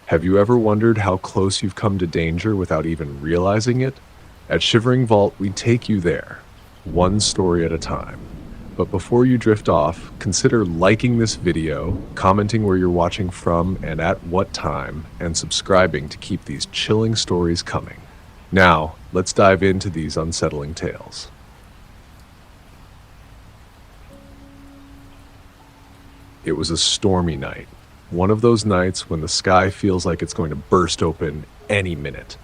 Have you ever wondered how close you've come to danger without even realizing it? At Shivering Vault, we take you there, one story at a time. But before you drift off, consider liking this video, commenting where you're watching from and at what time, and subscribing to keep these chilling stories coming. Now, let's dive into these unsettling tales. It was a stormy night. One of those nights when the sky feels like it's going to burst open any minute.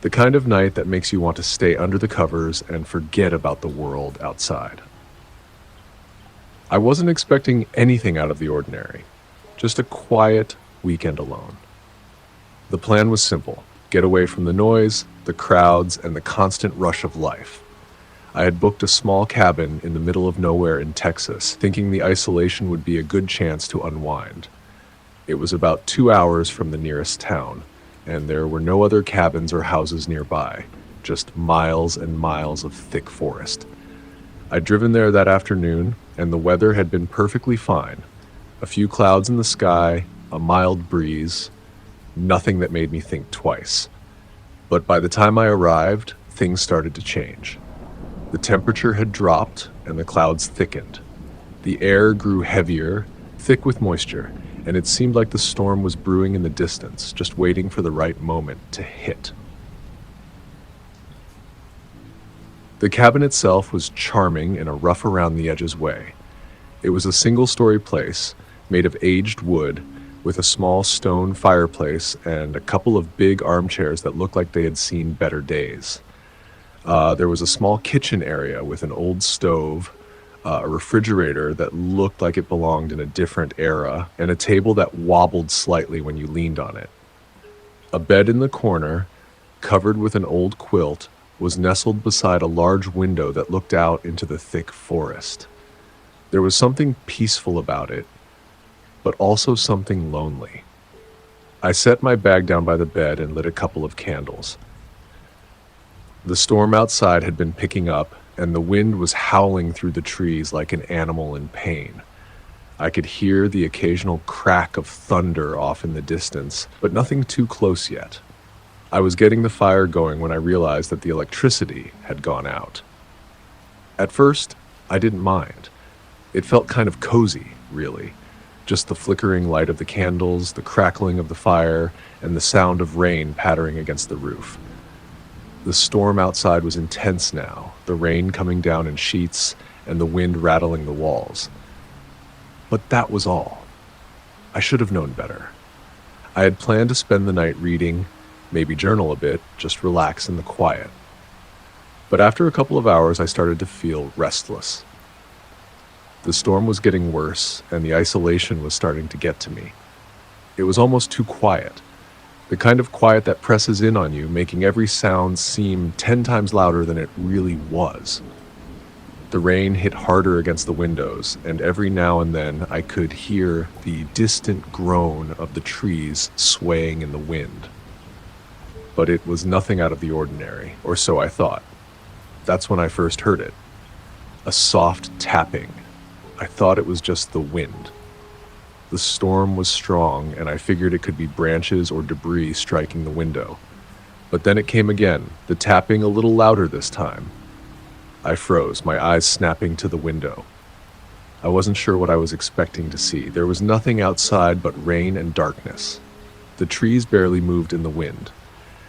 The kind of night that makes you want to stay under the covers and forget about the world outside. I wasn't expecting anything out of the ordinary, just a quiet weekend alone. The plan was simple: get away from the noise, the crowds, and the constant rush of life. I had booked a small cabin in the middle of nowhere in Texas, thinking the isolation would be a good chance to unwind. It was about 2 hours from the nearest town, and there were no other cabins or houses nearby, just miles and miles of thick forest. I'd driven there that afternoon, and the weather had been perfectly fine. A few clouds in the sky, a mild breeze, nothing that made me think twice. But by the time I arrived, things started to change. The temperature had dropped and the clouds thickened. The air grew heavier, thick with moisture, and it seemed like the storm was brewing in the distance, just waiting for the right moment to hit. The cabin itself was charming in a rough around the edges way. It was a single-story place, made of aged wood, with a small stone fireplace and a couple of big armchairs that looked like they had seen better days. There was a small kitchen area with an old stove, a refrigerator that looked like it belonged in a different era, and a table that wobbled slightly when you leaned on it. A bed in the corner, covered with an old quilt, was nestled beside a large window that looked out into the thick forest. There was something peaceful about it, but also something lonely. I set my bag down by the bed and lit a couple of candles. The storm outside had been picking up, and the wind was howling through the trees like an animal in pain. I could hear the occasional crack of thunder off in the distance, but nothing too close yet. I was getting the fire going when I realized that the electricity had gone out. At first, I didn't mind. It felt kind of cozy, really. Just the flickering light of the candles, the crackling of the fire, and the sound of rain pattering against the roof. The storm outside was intense now, the rain coming down in sheets and the wind rattling the walls. But that was all. I should have known better. I had planned to spend the night reading, maybe journal a bit, just relax in the quiet. But after a couple of hours, I started to feel restless. The storm was getting worse, and the isolation was starting to get to me. It was almost too quiet. The kind of quiet that presses in on you, making every sound seem 10 times louder than it really was. The rain hit harder against the windows, and every now and then I could hear the distant groan of the trees swaying in the wind. But it was nothing out of the ordinary, or so I thought. That's when I first heard it. A soft tapping. I thought it was just the wind. The storm was strong, and I figured it could be branches or debris striking the window. But then it came again, the tapping a little louder this time. I froze, my eyes snapping to the window. I wasn't sure what I was expecting to see. There was nothing outside but rain and darkness. The trees barely moved in the wind.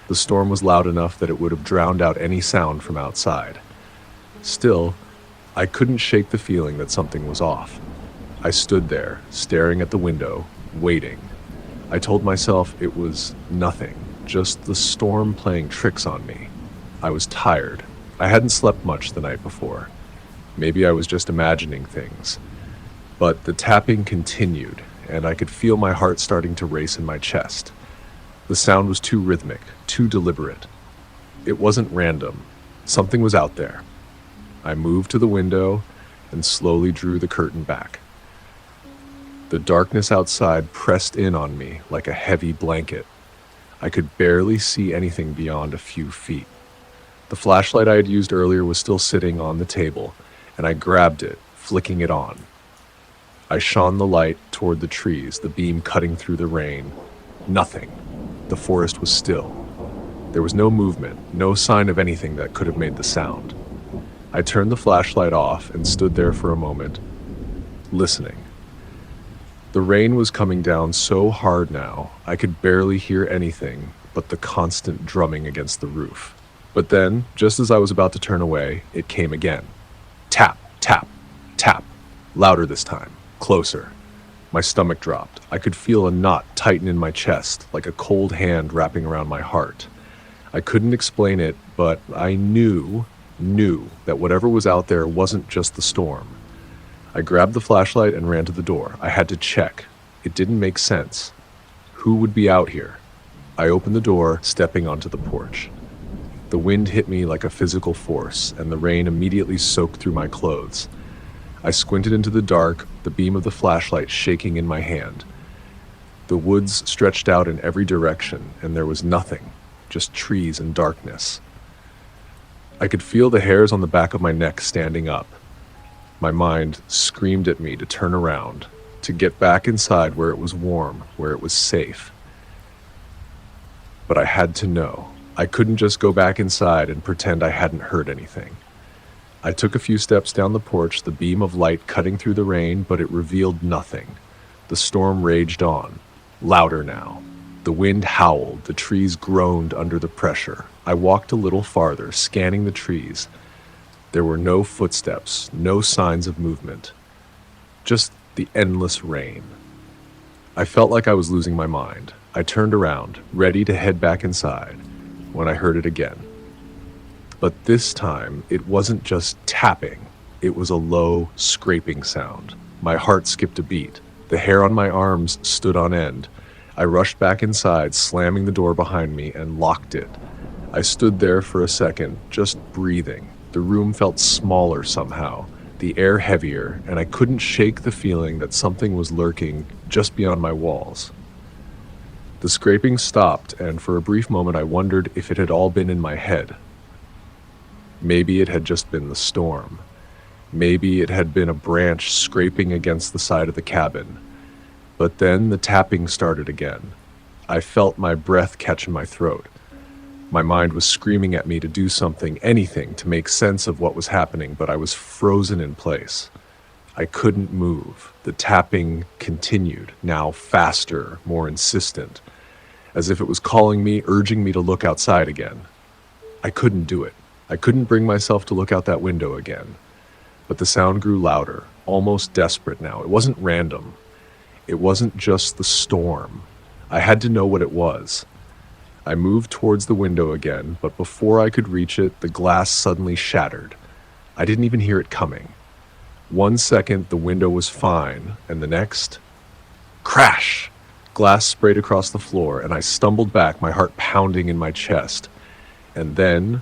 The storm was loud enough that it would have drowned out any sound from outside. Still, I couldn't shake the feeling that something was off. I stood there, staring at the window, waiting. I told myself it was nothing, just the storm playing tricks on me. I was tired. I hadn't slept much the night before. Maybe I was just imagining things. But the tapping continued, and I could feel my heart starting to race in my chest. The sound was too rhythmic, too deliberate. It wasn't random. Something was out there. I moved to the window and slowly drew the curtain back. The darkness outside pressed in on me like a heavy blanket. I could barely see anything beyond a few feet. The flashlight I had used earlier was still sitting on the table, and I grabbed it, flicking it on. I shone the light toward the trees, the beam cutting through the rain. Nothing. The forest was still. There was no movement, no sign of anything that could have made the sound. I turned the flashlight off and stood there for a moment, listening. The rain was coming down so hard now, I could barely hear anything but the constant drumming against the roof. But then, just as I was about to turn away, it came again. Tap, tap, tap. Louder this time, closer. My stomach dropped. I could feel a knot tighten in my chest, like a cold hand wrapping around my heart. I couldn't explain it, but I knew that whatever was out there wasn't just the storm. I grabbed the flashlight and ran to the door. I had to check. It didn't make sense. Who would be out here? I opened the door, stepping onto the porch. The wind hit me like a physical force, and the rain immediately soaked through my clothes. I squinted into the dark, the beam of the flashlight shaking in my hand. The woods stretched out in every direction, and there was nothing, just trees and darkness. I could feel the hairs on the back of my neck standing up. My mind screamed at me to turn around, to get back inside where it was warm, where it was safe. But I had to know. I couldn't just go back inside and pretend I hadn't heard anything. I took a few steps down the porch, the beam of light cutting through the rain, but it revealed nothing. The storm raged on, louder now. The wind howled, the trees groaned under the pressure. I walked a little farther, scanning the trees. There were no footsteps, no signs of movement. Just the endless rain. I felt like I was losing my mind. I turned around, ready to head back inside, when I heard it again. But this time, it wasn't just tapping. It was a low, scraping sound. My heart skipped a beat. The hair on my arms stood on end. I rushed back inside, slamming the door behind me, and locked it. I stood there for a second, just breathing. The room felt smaller somehow, the air heavier, and I couldn't shake the feeling that something was lurking just beyond my walls. The scraping stopped, and for a brief moment I wondered if it had all been in my head. Maybe it had just been the storm. Maybe it had been a branch scraping against the side of the cabin. But then the tapping started again. I felt my breath catch in my throat. My mind was screaming at me to do something, anything, to make sense of what was happening, but I was frozen in place. I couldn't move. The tapping continued, now faster, more insistent, as if it was calling me, urging me to look outside again. I couldn't do it. I couldn't bring myself to look out that window again. But the sound grew louder, almost desperate now. It wasn't random. It wasn't just the storm. I had to know what it was. I moved towards the window again, but before I could reach it, the glass suddenly shattered. I didn't even hear it coming. 1 second, the window was fine, and the next, crash! Glass sprayed across the floor, and I stumbled back, my heart pounding in my chest. And then,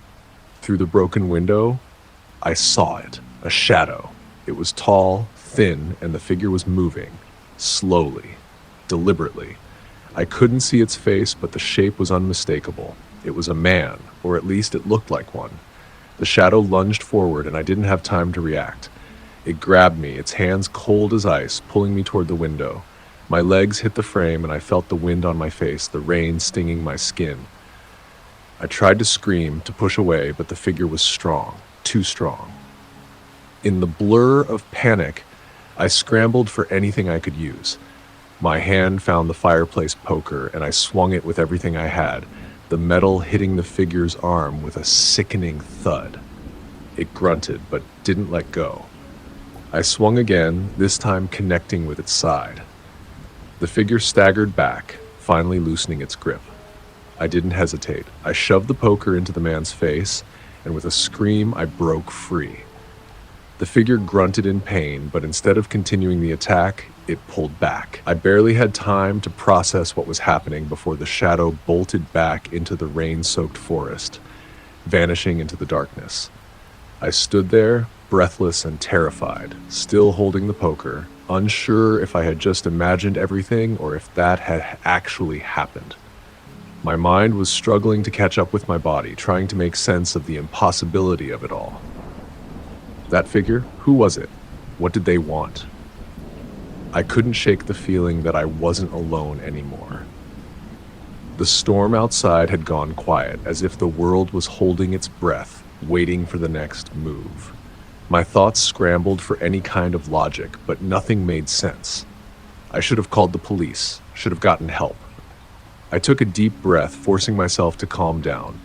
through the broken window, I saw it, a shadow. It was tall, thin, and the figure was moving, slowly, deliberately. I couldn't see its face, but the shape was unmistakable. It was a man, or at least it looked like one. The shadow lunged forward, and I didn't have time to react. It grabbed me, its hands cold as ice, pulling me toward the window. My legs hit the frame, and I felt the wind on my face, the rain stinging my skin. I tried to scream, to push away, but the figure was strong, too strong. In the blur of panic, I scrambled for anything I could use. My hand found the fireplace poker, and I swung it with everything I had, the metal hitting the figure's arm with a sickening thud. It grunted, but didn't let go. I swung again, this time connecting with its side. The figure staggered back, finally loosening its grip. I didn't hesitate. I shoved the poker into the man's face, and with a scream, I broke free. The figure grunted in pain, but instead of continuing the attack, it pulled back. I barely had time to process what was happening before the shadow bolted back into the rain-soaked forest, vanishing into the darkness. I stood there, breathless and terrified, still holding the poker, unsure if I had just imagined everything or if that had actually happened. My mind was struggling to catch up with my body, trying to make sense of the impossibility of it all. That figure? Who was it? What did they want? I couldn't shake the feeling that I wasn't alone anymore. The storm outside had gone quiet, as if the world was holding its breath, waiting for the next move. My thoughts scrambled for any kind of logic, but nothing made sense. I should have called the police, should have gotten help. I took a deep breath, forcing myself to calm down.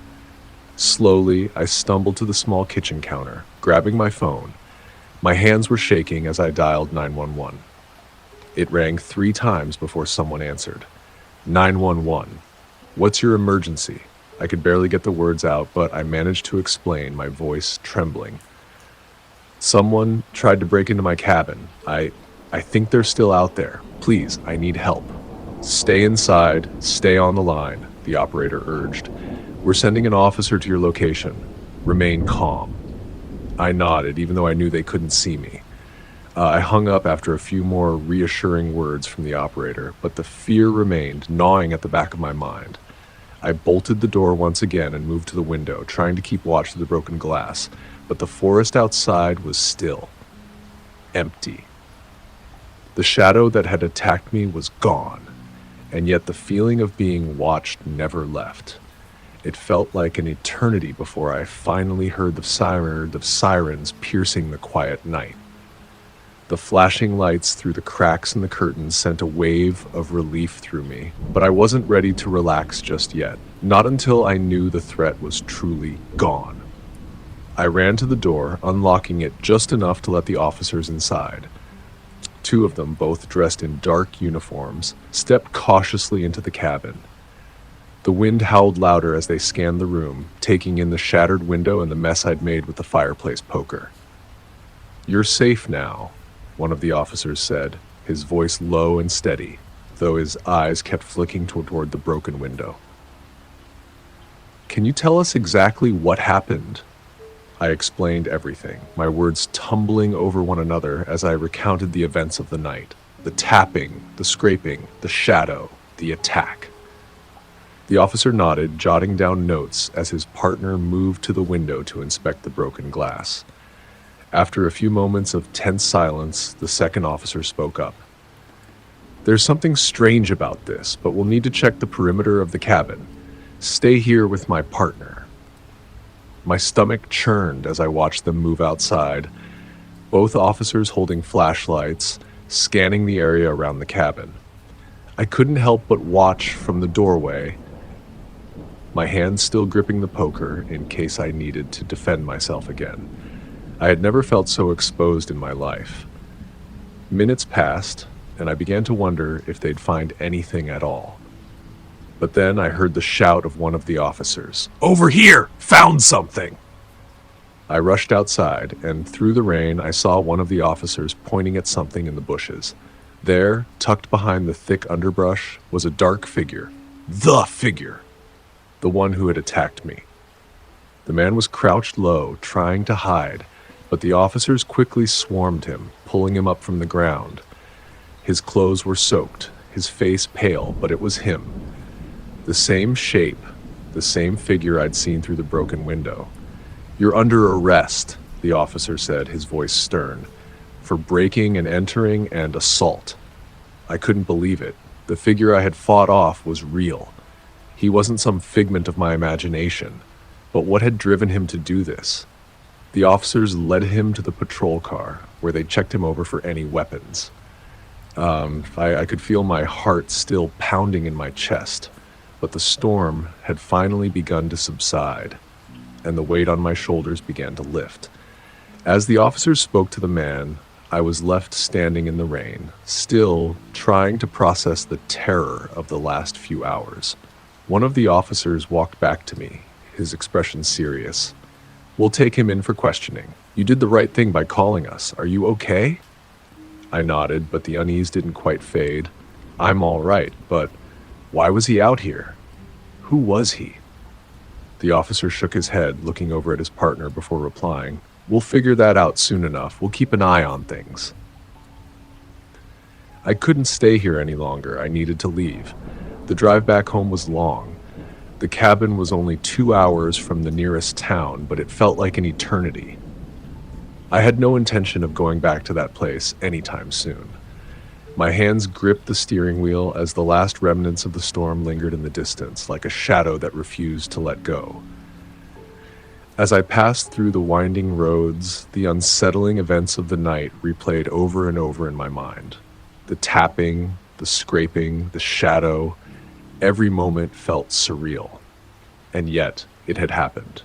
Slowly, I stumbled to the small kitchen counter, grabbing my phone. My hands were shaking as I dialed 911. It rang 3 times before someone answered. 911. What's your emergency? I could barely get the words out, but I managed to explain, my voice trembling. Someone tried to break into my cabin. I think they're still out there. Please, I need help. Stay inside, stay on the line, the operator urged. We're sending an officer to your location. Remain calm. I nodded, even though I knew they couldn't see me. I hung up after a few more reassuring words from the operator, but the fear remained, gnawing at the back of my mind. I bolted the door once again and moved to the window, trying to keep watch through the broken glass, but the forest outside was still. Empty. The shadow that had attacked me was gone, and yet the feeling of being watched never left. It felt like an eternity before I finally heard the siren of sirens piercing the quiet night. The flashing lights through the cracks in the curtains sent a wave of relief through me, but I wasn't ready to relax just yet, not until I knew the threat was truly gone. I ran to the door, unlocking it just enough to let the officers inside. 2 of them, both dressed in dark uniforms, stepped cautiously into the cabin. The wind howled louder as they scanned the room, taking in the shattered window and the mess I'd made with the fireplace poker. "You're safe now," one of the officers said, his voice low and steady, though his eyes kept flicking toward the broken window. "Can you tell us exactly what happened?" I explained everything, my words tumbling over one another as I recounted the events of the night. The tapping, the scraping, the shadow, the attack. The officer nodded, jotting down notes as his partner moved to the window to inspect the broken glass. After a few moments of tense silence, the second officer spoke up. "There's something strange about this, but we'll need to check the perimeter of the cabin. Stay here with my partner." My stomach churned as I watched them move outside, both officers holding flashlights, scanning the area around the cabin. I couldn't help but watch from the doorway, my hands still gripping the poker in case I needed to defend myself again. I had never felt so exposed in my life. Minutes passed, and I began to wonder if they'd find anything at all. But then I heard the shout of one of the officers. "Over here! Found something!" I rushed outside, and through the rain I saw one of the officers pointing at something in the bushes. There, tucked behind the thick underbrush, was a dark figure. The figure! The one who had attacked me. The man was crouched low, trying to hide, but the officers quickly swarmed him, pulling him up from the ground. His clothes were soaked, his face pale, but it was him. The same shape, the same figure I'd seen through the broken window. "You're under arrest," the officer said, his voice stern, "for breaking and entering and assault." I couldn't believe it. The figure I had fought off was real. He wasn't some figment of my imagination. But what had driven him to do this? The officers led him to the patrol car, where they checked him over for any weapons. I could feel my heart still pounding in my chest. But the storm had finally begun to subside, and the weight on my shoulders began to lift. As the officers spoke to the man, I was left standing in the rain, still trying to process the terror of the last few hours. One of the officers walked back to me, his expression serious. "We'll take him in for questioning. You did the right thing by calling us. Are you okay?" I nodded, but the unease didn't quite fade. "I'm all right, but why was he out here? Who was he?" The officer shook his head, looking over at his partner before replying. "We'll figure that out soon enough. We'll keep an eye on things." I couldn't stay here any longer. I needed to leave. The drive back home was long. The cabin was only 2 hours from the nearest town, but it felt like an eternity. I had no intention of going back to that place anytime soon. My hands gripped the steering wheel as the last remnants of the storm lingered in the distance, like a shadow that refused to let go. As I passed through the winding roads, the unsettling events of the night replayed over and over in my mind. The tapping, the scraping, the shadow, every moment felt surreal. And yet, it had happened.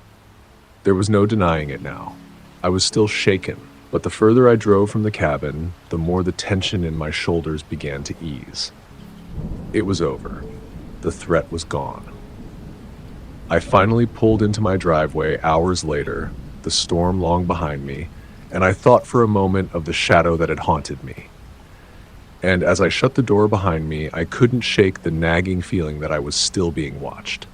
There was no denying it now. I was still shaken, but the further I drove from the cabin, the more the tension in my shoulders began to ease. It was over. The threat was gone. I finally pulled into my driveway hours later, the storm long behind me, and I thought for a moment of the shadow that had haunted me. And as I shut the door behind me, I couldn't shake the nagging feeling that I was still being watched.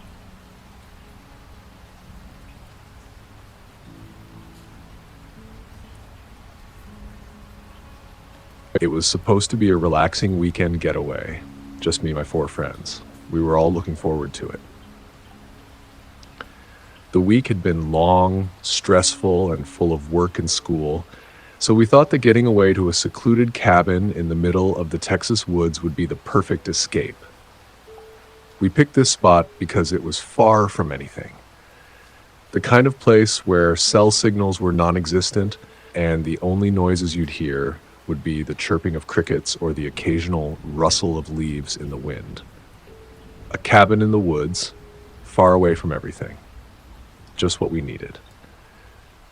It was supposed to be a relaxing weekend getaway, just me and my 4 friends. We were all looking forward to it. The week had been long, stressful, and full of work and school, so we thought that getting away to a secluded cabin in the middle of the Texas woods would be the perfect escape. We picked this spot because it was far from anything. The kind of place where cell signals were non-existent and the only noises you'd hear would be the chirping of crickets or the occasional rustle of leaves in the wind. A cabin in the woods, far away from everything. Just what we needed.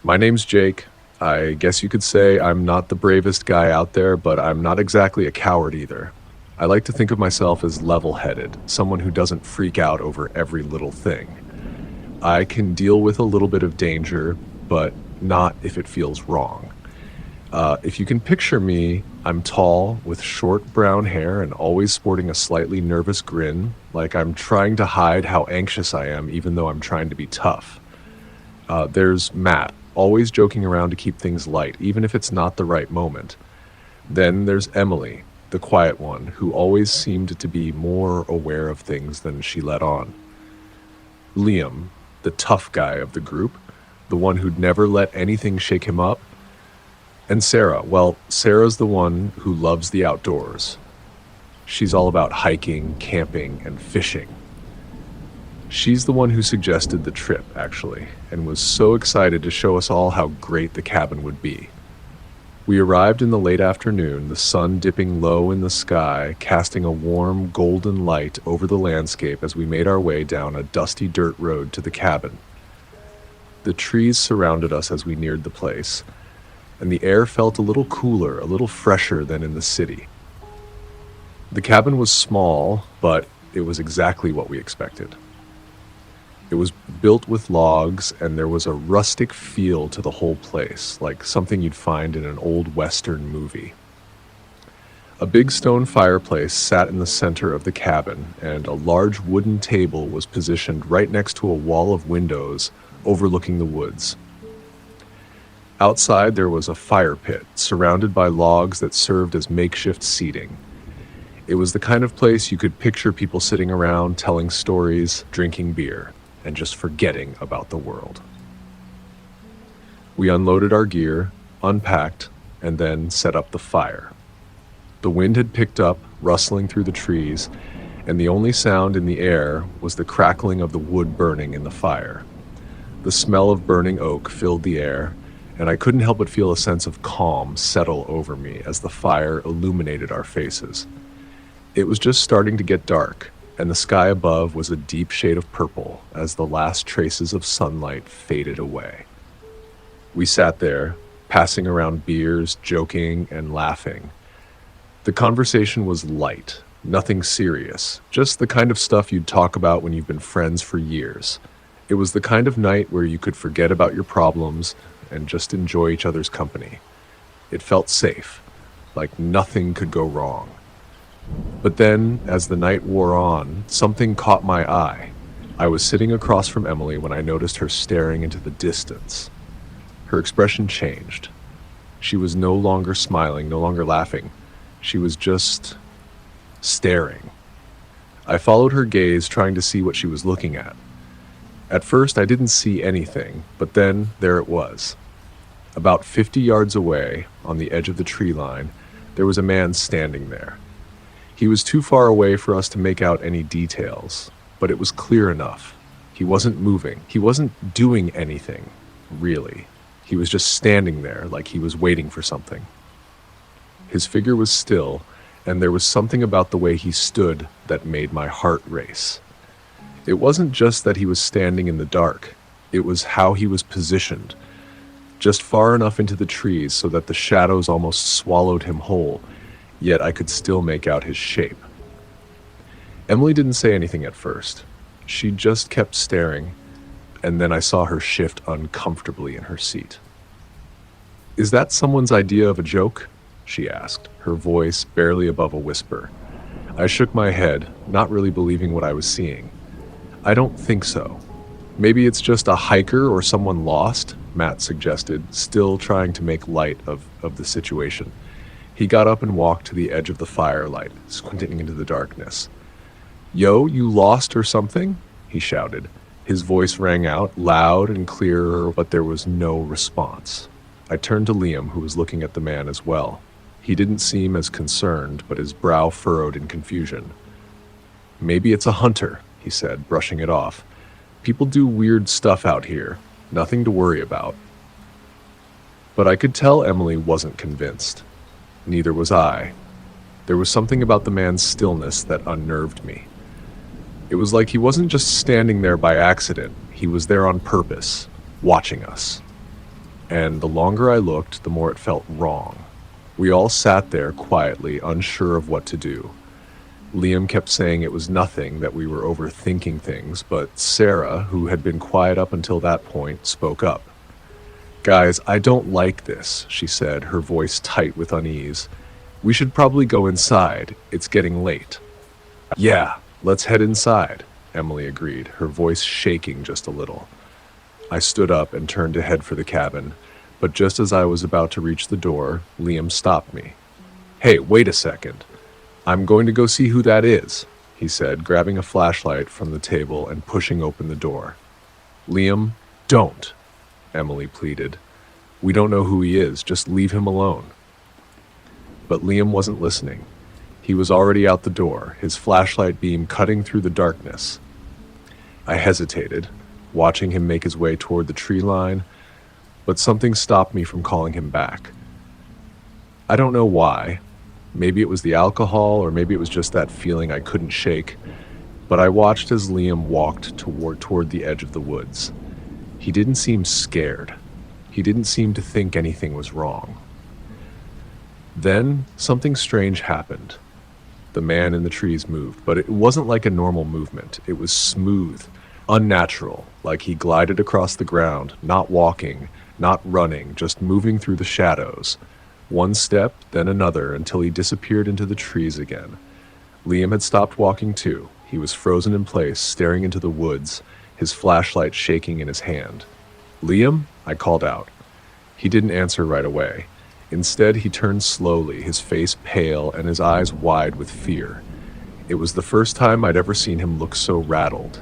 My name's Jake. I guess you could say I'm not the bravest guy out there, but I'm not exactly a coward either. I like to think of myself as level-headed, someone who doesn't freak out over every little thing. I can deal with a little bit of danger, but not if it feels wrong. If you can picture me, I'm tall, with short brown hair and always sporting a slightly nervous grin, like I'm trying to hide how anxious I am even though I'm trying to be tough. There's Matt, always joking around to keep things light, even if it's not the right moment. Then there's Emily, the quiet one, who always seemed to be more aware of things than she let on. Liam, the tough guy of the group, the one who'd never let anything shake him up. And Sarah, well, Sarah's the one who loves the outdoors. She's all about hiking, camping, and fishing. She's the one who suggested the trip, actually, and was so excited to show us all how great the cabin would be. We arrived in the late afternoon, the sun dipping low in the sky, casting a warm, golden light over the landscape as we made our way down a dusty dirt road to the cabin. The trees surrounded us as we neared the place, and the air felt a little cooler, a little fresher than in the city. The cabin was small, but it was exactly what we expected. It was built with logs, and there was a rustic feel to the whole place, like something you'd find in an old Western movie. A big stone fireplace sat in the center of the cabin, and a large wooden table was positioned right next to a wall of windows overlooking the woods. Outside, there was a fire pit, surrounded by logs that served as makeshift seating. It was the kind of place you could picture people sitting around, telling stories, drinking beer, and just forgetting about the world. We unloaded our gear, unpacked, and then set up the fire. The wind had picked up, rustling through the trees, and the only sound in the air was the crackling of the wood burning in the fire. The smell of burning oak filled the air, and I couldn't help but feel a sense of calm settle over me as the fire illuminated our faces. It was just starting to get dark, and the sky above was a deep shade of purple as the last traces of sunlight faded away. We sat there, passing around beers, joking, and laughing. The conversation was light, nothing serious, just the kind of stuff you'd talk about when you've been friends for years. It was the kind of night where you could forget about your problems and just enjoy each other's company. It felt safe, like nothing could go wrong. But then, as the night wore on, something caught my eye. I was sitting across from Emily when I noticed her staring into the distance. Her expression changed. She was no longer smiling, no longer laughing. She was just staring. I followed her gaze, trying to see what she was looking at. At first, I didn't see anything, but then there it was. About 50 yards away, on the edge of the tree line, There was a man standing there. He was too far away for us to make out any details, but it was clear enough. He wasn't moving. He wasn't doing anything, really. He was just standing there like he was waiting for something. His figure was still, and there was something about the way he stood that made my heart race. It wasn't just that he was standing in the dark. It was how he was positioned, just far enough into the trees so that the shadows almost swallowed him whole, yet I could still make out his shape. Emily didn't say anything at first. She just kept staring, and then I saw her shift uncomfortably in her seat. "Is that someone's idea of a joke?" she asked, her voice barely above a whisper. I shook my head, not really believing what I was seeing. "I don't think so. Maybe it's just a hiker or someone lost," Matt suggested, still trying to make light of the situation. He got up and walked to the edge of the firelight, squinting into the darkness. "Yo, you lost or something?" he shouted. His voice rang out, loud and clearer, but there was no response. I turned to Liam, who was looking at the man as well. He didn't seem as concerned, but his brow furrowed in confusion. "Maybe it's a hunter," he said, brushing it off. "People do weird stuff out here. Nothing to worry about." But I could tell Emily wasn't convinced. Neither was I. There was something about the man's stillness that unnerved me. It was like he wasn't just standing there by accident. He was there on purpose, watching us. And the longer I looked, the more it felt wrong. We all sat there quietly, unsure of what to do. Liam kept saying it was nothing, that we were overthinking things, but Sarah, who had been quiet up until that point, spoke up. "Guys, I don't like this," she said, her voice tight with unease. "We should probably go inside. It's getting late." "Yeah, let's head inside," Emily agreed, her voice shaking just a little. I stood up and turned to head for the cabin, but just as I was about to reach the door, Liam stopped me. "Hey, wait a second. I'm going to go see who that is," he said, grabbing a flashlight from the table and pushing open the door. "Liam, don't," Emily pleaded. "We don't know who he is. Just leave him alone." But Liam wasn't listening. He was already out the door, his flashlight beam cutting through the darkness. I hesitated, watching him make his way toward the tree line, but something stopped me from calling him back. I don't know why. Maybe it was the alcohol, or maybe it was just that feeling I couldn't shake, but I watched as Liam walked toward the edge of the woods. He didn't seem scared. He didn't seem to think anything was wrong. Then something strange happened. The man in the trees moved, but it wasn't like a normal movement. It was smooth, unnatural, like he glided across the ground, not walking, not running, just moving through the shadows. One step, then another, until he disappeared into the trees again. Liam had stopped walking too. He was frozen in place, staring into the woods, his flashlight shaking in his hand. "Liam?" I called out. He didn't answer right away. Instead, he turned slowly, his face pale and his eyes wide with fear. It was the first time I'd ever seen him look so rattled.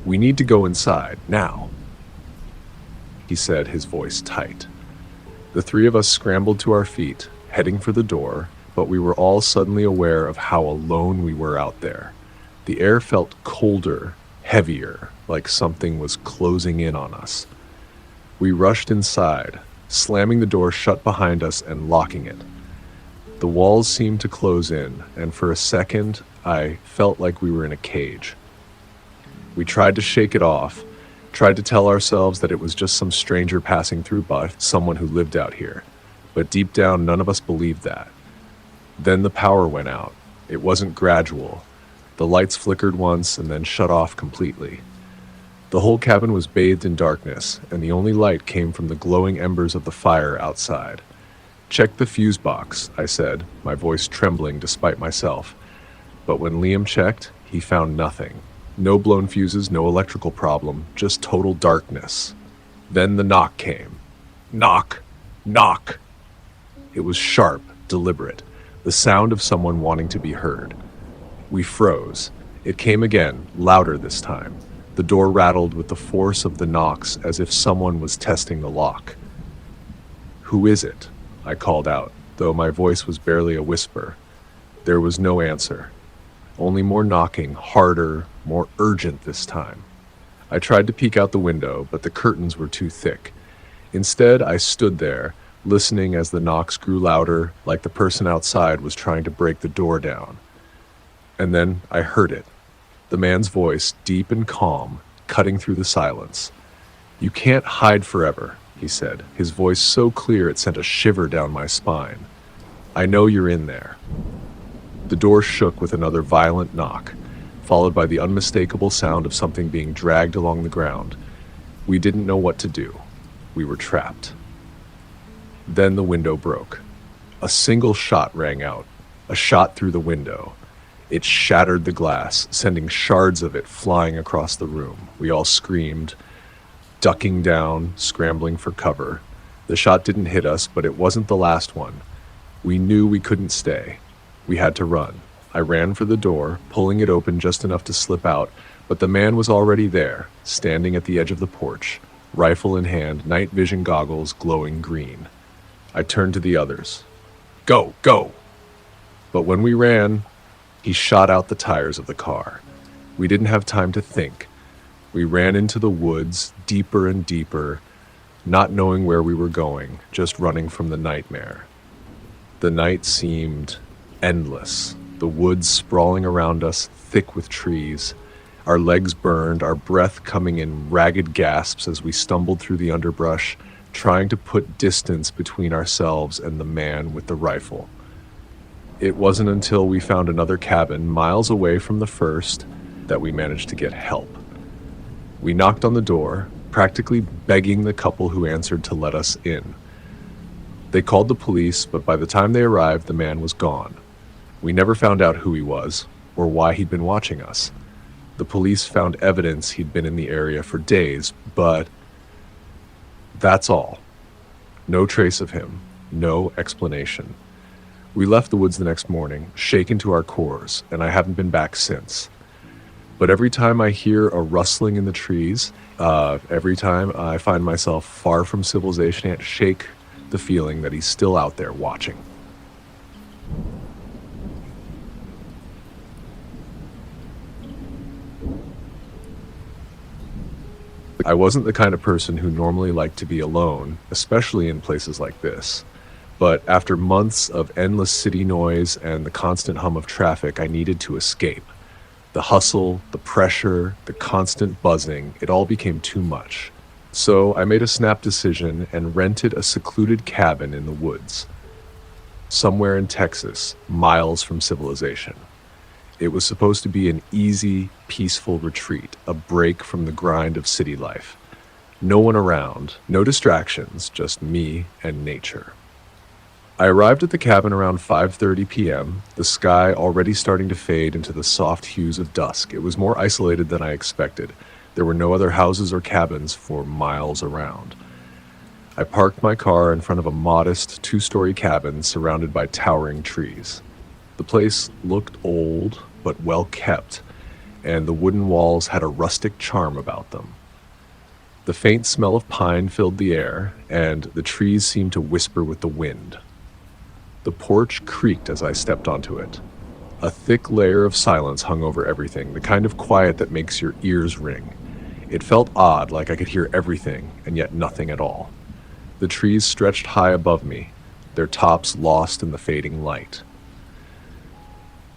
"We need to go inside, now," he said, his voice tight. The three of us scrambled to our feet, heading for the door, but we were all suddenly aware of how alone we were out there. The air felt colder, heavier, like something was closing in on us. We rushed inside, slamming the door shut behind us and locking it. The walls seemed to close in, and for a second, I felt like we were in a cage. We tried to shake it off, tried to tell ourselves that it was just some stranger passing through, but someone who lived out here. But deep down, none of us believed that. Then the power went out. It wasn't gradual. The lights flickered once and then shut off completely. The whole cabin was bathed in darkness, and the only light came from the glowing embers of the fire outside. "Check the fuse box," I said, my voice trembling despite myself. But when Liam checked, he found nothing. No blown fuses, no electrical problem, just total darkness. Then the knock came. Knock! Knock! It was sharp, deliberate, the sound of someone wanting to be heard. We froze. It came again, louder this time. The door rattled with the force of the knocks as if someone was testing the lock. "Who is it?" I called out, though my voice was barely a whisper. There was no answer, only more knocking, harder, more urgent this time. I tried to peek out the window, but the curtains were too thick. Instead, I stood there, listening as the knocks grew louder, like the person outside was trying to break the door down. And then I heard it. The man's voice, deep and calm, cutting through the silence. "You can't hide forever," he said, his voice so clear it sent a shiver down my spine. "I know you're in there." The door shook with another violent knock, followed by the unmistakable sound of something being dragged along the ground. We didn't know what to do. We were trapped. Then the window broke. A single shot rang out, a shot through the window. It shattered the glass, sending shards of it flying across the room. We all screamed, ducking down, scrambling for cover. The shot didn't hit us, but it wasn't the last one. We knew we couldn't stay. We had to run. I ran for the door, pulling it open just enough to slip out, but the man was already there, standing at the edge of the porch, rifle in hand, night vision goggles glowing green. I turned to the others. "Go, go!" But when we ran, he shot out the tires of the car. We didn't have time to think. We ran into the woods, deeper and deeper, not knowing where we were going, just running from the nightmare. The night seemed endless, the woods sprawling around us, thick with trees. Our legs burned, our breath coming in ragged gasps as we stumbled through the underbrush, trying to put distance between ourselves and the man with the rifle. It wasn't until we found another cabin miles away from the first that we managed to get help. We knocked on the door, practically begging the couple who answered to let us in. They called the police, but by the time they arrived, the man was gone. We never found out who he was or why he'd been watching us. The police found evidence he'd been in the area for days, but that's all. No trace of him, no explanation. We left the woods the next morning, shaken to our cores, and I haven't been back since. But every time I hear a rustling in the trees, every time I find myself far from civilization, I shake the feeling that he's still out there watching. I wasn't the kind of person who normally liked to be alone, especially in places like this. But after months of endless city noise and the constant hum of traffic, I needed to escape. The hustle, the pressure, the constant buzzing, it all became too much. So I made a snap decision and rented a secluded cabin in the woods, somewhere in Texas, miles from civilization. It was supposed to be an easy, peaceful retreat, a break from the grind of city life. No one around, no distractions, just me and nature. I arrived at the cabin around 5:30 p.m., the sky already starting to fade into the soft hues of dusk. It was more isolated than I expected. There were no other houses or cabins for miles around. I parked my car in front of a modest two-story cabin surrounded by towering trees. The place looked old, but well kept, and the wooden walls had a rustic charm about them. The faint smell of pine filled the air, and the trees seemed to whisper with the wind. The porch creaked as I stepped onto it. A thick layer of silence hung over everything, the kind of quiet that makes your ears ring. It felt odd, like I could hear everything, and yet nothing at all. The trees stretched high above me, their tops lost in the fading light.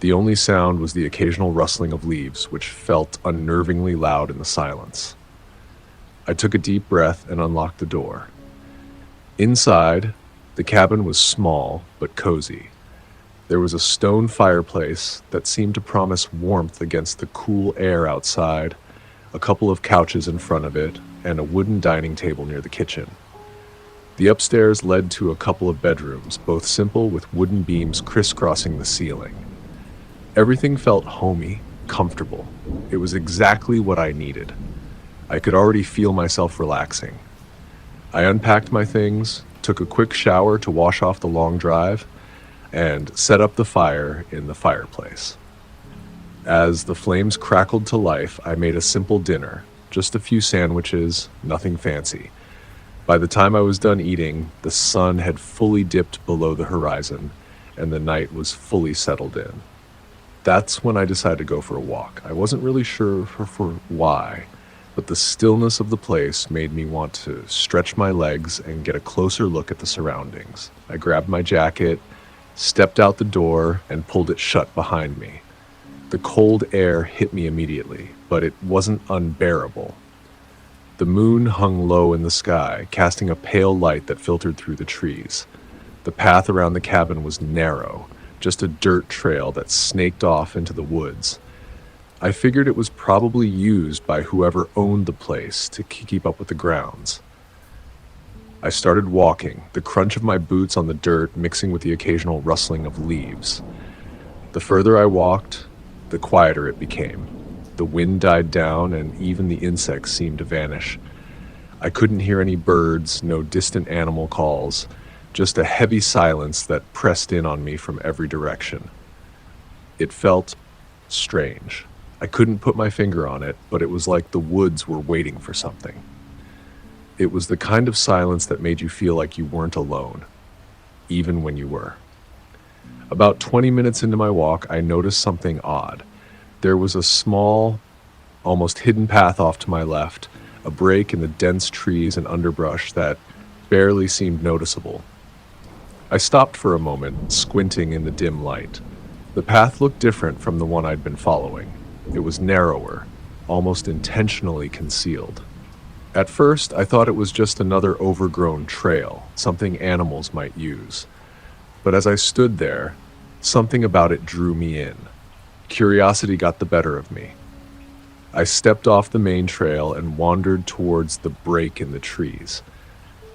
The only sound was the occasional rustling of leaves, which felt unnervingly loud in the silence. I took a deep breath and unlocked the door. Inside, the cabin was small but cozy. There was a stone fireplace that seemed to promise warmth against the cool air outside, a couple of couches in front of it, and a wooden dining table near the kitchen. The upstairs led to a couple of bedrooms, both simple with wooden beams crisscrossing the ceiling. Everything felt homey, comfortable. It was exactly what I needed. I could already feel myself relaxing. I unpacked my things, took a quick shower to wash off the long drive, and set up the fire in the fireplace. As the flames crackled to life, I made a simple dinner, just a few sandwiches, nothing fancy. By the time I was done eating, the sun had fully dipped below the horizon, and the night was fully settled in. That's when I decided to go for a walk. I wasn't really sure for why, but the stillness of the place made me want to stretch my legs and get a closer look at the surroundings. I grabbed my jacket, stepped out the door, and pulled it shut behind me. The cold air hit me immediately, but it wasn't unbearable. The moon hung low in the sky, casting a pale light that filtered through the trees. The path around the cabin was narrow, just a dirt trail that snaked off into the woods. I figured it was probably used by whoever owned the place to keep up with the grounds. I started walking, the crunch of my boots on the dirt mixing with the occasional rustling of leaves. The further I walked, the quieter it became. The wind died down and even the insects seemed to vanish. I couldn't hear any birds, no distant animal calls, just a heavy silence that pressed in on me from every direction. It felt strange. I couldn't put my finger on it, but it was like the woods were waiting for something. It was the kind of silence that made you feel like you weren't alone, even when you were. About 20 minutes into my walk, I noticed something odd. There was a small, almost hidden path off to my left, a break in the dense trees and underbrush that barely seemed noticeable. I stopped for a moment, squinting in the dim light. The path looked different from the one I'd been following. It was narrower, almost intentionally concealed. At first, I thought it was just another overgrown trail, something animals might use. But as I stood there, something about it drew me in. Curiosity got the better of me. I stepped off the main trail and wandered towards the break in the trees.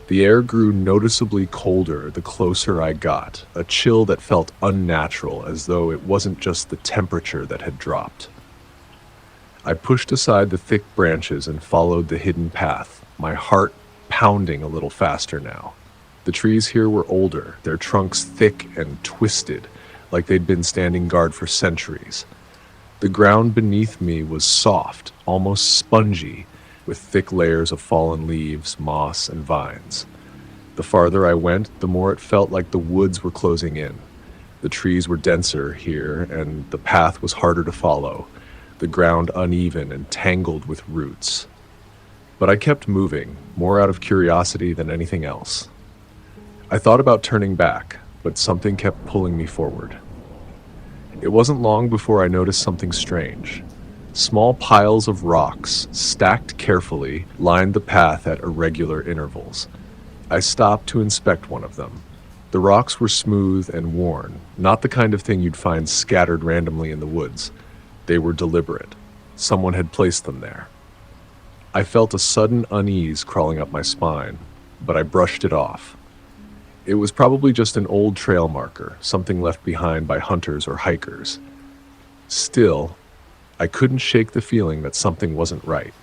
The air grew noticeably colder the closer I got, a chill that felt unnatural, as though it wasn't just the temperature that had dropped. I pushed aside the thick branches and followed the hidden path, my heart pounding a little faster now. The trees here were older, their trunks thick and twisted, like they'd been standing guard for centuries. The ground beneath me was soft, almost spongy, with thick layers of fallen leaves, moss, and vines. The farther I went, the more it felt like the woods were closing in. The trees were denser here, and the path was harder to follow, the ground uneven and tangled with roots. But I kept moving, more out of curiosity than anything else. I thought about turning back, but something kept pulling me forward. It wasn't long before I noticed something strange. Small piles of rocks, stacked carefully, lined the path at irregular intervals. I stopped to inspect one of them. The rocks were smooth and worn, not the kind of thing you'd find scattered randomly in the woods. They were deliberate. Someone had placed them there. I felt a sudden unease crawling up my spine, but I brushed it off. It was probably just an old trail marker, something left behind by hunters or hikers. Still, I couldn't shake the feeling that something wasn't right.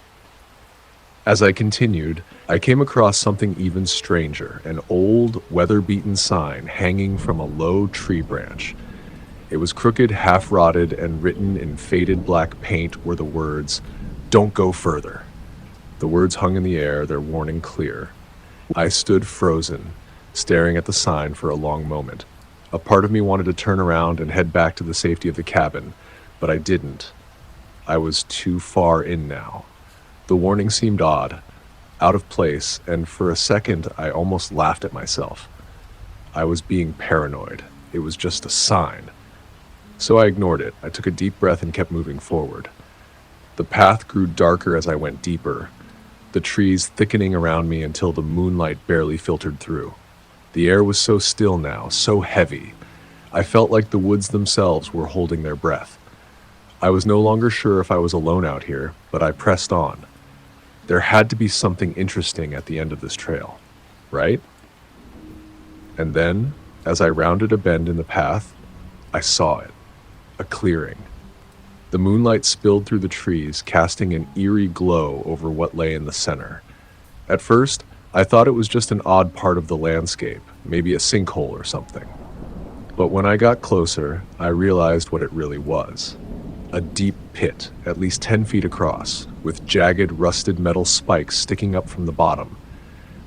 As I continued, I came across something even stranger, an old, weather-beaten sign hanging from a low tree branch. It was crooked, half-rotted, and written in faded black paint were the words, "Don't go further." The words hung in the air, their warning clear. I stood frozen, staring at the sign for a long moment. A part of me wanted to turn around and head back to the safety of the cabin, but I didn't. I was too far in now. The warning seemed odd, out of place, and for a second I almost laughed at myself. I was being paranoid. It was just a sign. So I ignored it. I took a deep breath and kept moving forward. The path grew darker as I went deeper, the trees thickening around me until the moonlight barely filtered through. The air was so still now, so heavy. I felt like the woods themselves were holding their breath. I was no longer sure if I was alone out here, but I pressed on. There had to be something interesting at the end of this trail, right? And then, as I rounded a bend in the path, I saw it. A clearing. The moonlight spilled through the trees, casting an eerie glow over what lay in the center. At first, I thought it was just an odd part of the landscape, maybe a sinkhole or something. But when I got closer, I realized what it really was. A deep pit, at least 10 feet across, with jagged, rusted metal spikes sticking up from the bottom.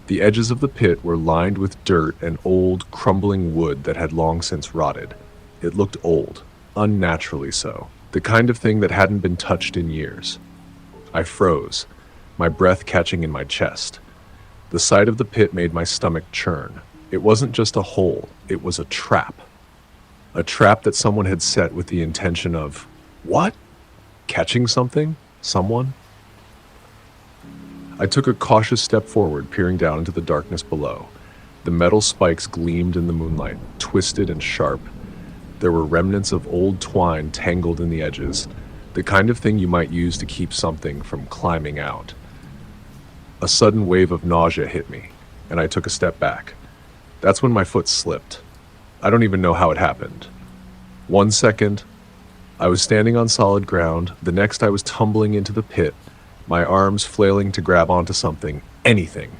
The edges of the pit were lined with dirt and old, crumbling wood that had long since rotted. It looked old, unnaturally so, the kind of thing that hadn't been touched in years. I froze, my breath catching in my chest. The sight of the pit made my stomach churn. It wasn't just a hole, it was a trap. A trap that someone had set with the intention of, what? Catching something? Someone? I took a cautious step forward, peering down into the darkness below. The metal spikes gleamed in the moonlight, twisted and sharp. There were remnants of old twine tangled in the edges, the kind of thing you might use to keep something from climbing out. A sudden wave of nausea hit me, and I took a step back. That's when my foot slipped. I don't even know how it happened. 1 second, I was standing on solid ground. The next, I was tumbling into the pit, my arms flailing to grab onto something, anything,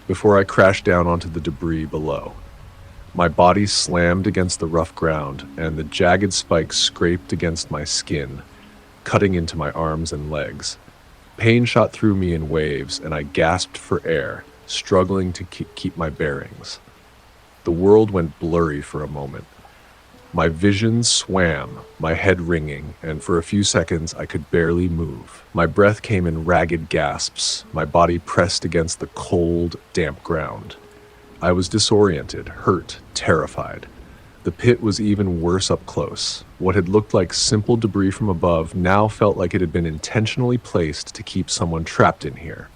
before I crashed down onto the debris below. My body slammed against the rough ground, and the jagged spikes scraped against my skin, cutting into my arms and legs. Pain shot through me in waves, and I gasped for air, struggling to keep my bearings. The world went blurry for a moment. My vision swam, my head ringing, and for a few seconds I could barely move. My breath came in ragged gasps, my body pressed against the cold, damp ground. I was disoriented, hurt, terrified. The pit was even worse up close. What had looked like simple debris from above now felt like it had been intentionally placed to keep someone trapped in here.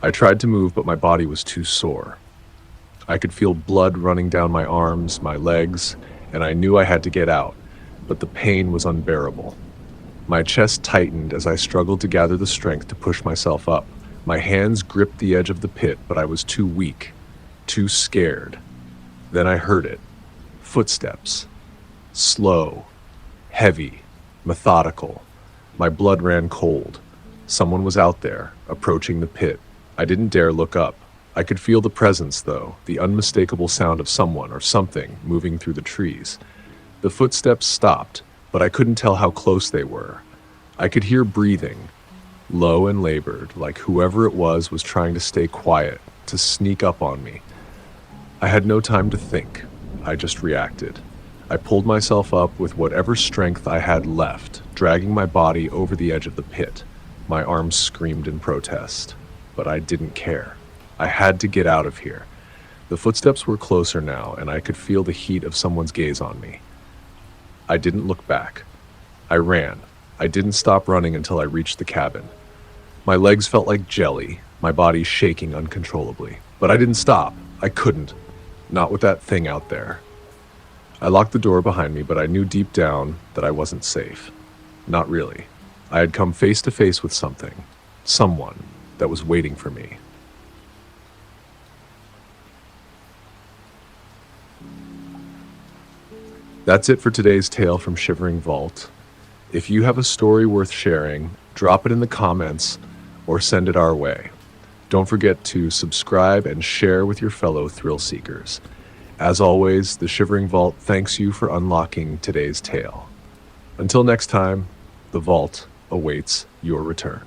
I tried to move, but my body was too sore. I could feel blood running down my arms, my legs, and I knew I had to get out, but the pain was unbearable. My chest tightened as I struggled to gather the strength to push myself up. My hands gripped the edge of the pit, but I was too weak, too scared. Then I heard it. Footsteps. Slow, heavy, methodical. My blood ran cold. Someone was out there, approaching the pit. I didn't dare look up. I could feel the presence, though, the unmistakable sound of someone or something moving through the trees. The footsteps stopped, but I couldn't tell how close they were. I could hear breathing, low and labored, like whoever it was trying to stay quiet, to sneak up on me. I had no time to think. I just reacted. I pulled myself up with whatever strength I had left, dragging my body over the edge of the pit. My arms screamed in protest, but I didn't care. I had to get out of here. The footsteps were closer now, and I could feel the heat of someone's gaze on me. I didn't look back. I ran. I didn't stop running until I reached the cabin. My legs felt like jelly, my body shaking uncontrollably. But I didn't stop. I couldn't. Not with that thing out there. I locked the door behind me, but I knew deep down that I wasn't safe. Not really. I had come face to face with something. Someone that was waiting for me. That's it for today's tale from Shivering Vault. If you have a story worth sharing, drop it in the comments or send it our way. Don't forget to subscribe and share with your fellow thrill seekers. As always, the Shivering Vault thanks you for unlocking today's tale. Until next time, the vault awaits your return.